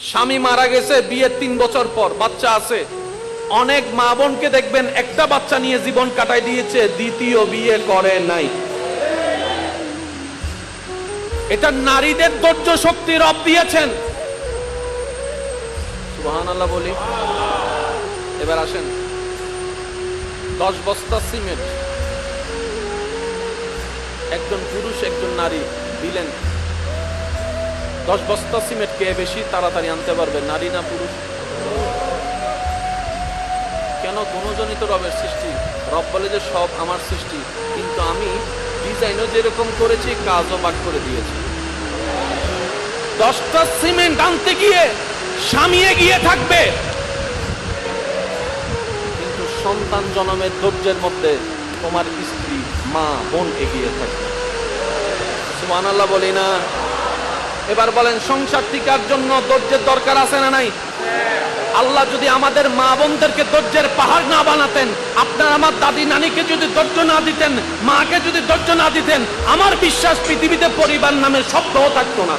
স্বামী মারা গেছে, বিয়ের 3 বছর পর বাচ্চা আছে। অনেক মা বোনকে দেখবেন একটা বাচ্চা নিয়ে জীবন কাটাই দিয়েছে, দ্বিতীয় বিয়ে করে নাই। এটা নারীদের ধৈর্য শক্তি রব দিয়েছেন। সুবহানাল্লাহ বলি। এবার আসেন, 10 বস্তা সিমেন্ট একজন পুরুষ একজন নারী দিলেন। 10 বস্তা সিমেন্ট কে বেশি তাড়াতাড়ি আনতে পারবে, নারী না পুরুষ? কেন? দুজনই তো রবের সৃষ্টি। রব বলে যে সব আমার সৃষ্টি, কিন্তু আমি ডিজাইনও যেরকম করেছি কাজও ভাগ করে দিয়েছি। 10টা সিমেন্ট আনতে গিয়ে স্বামী এগিয়ে থাকবে, কিন্তু সন্তান জন্মের ধৈর্যের মধ্যে তোমার স্ত্রী মা বোন এগিয়ে থাকবে। সুবহানাল্লাহ বলি না? এবার বলেন, সংসার টিকার জন্য ধৈর্যের দরকার আছে না নাই? আল্লাহ যদি আমাদের মা বোনদেরকে ধৈর্যের পাহাড় না বানাতেন, আপনার আমার দাদি নানিকে যদি ধৈর্য না দিতেন, মাকে যদি ধৈর্য না দিতেন, আমার বিশ্বাস পৃথিবীতে পরিবার নামের শব্দও থাকতো না।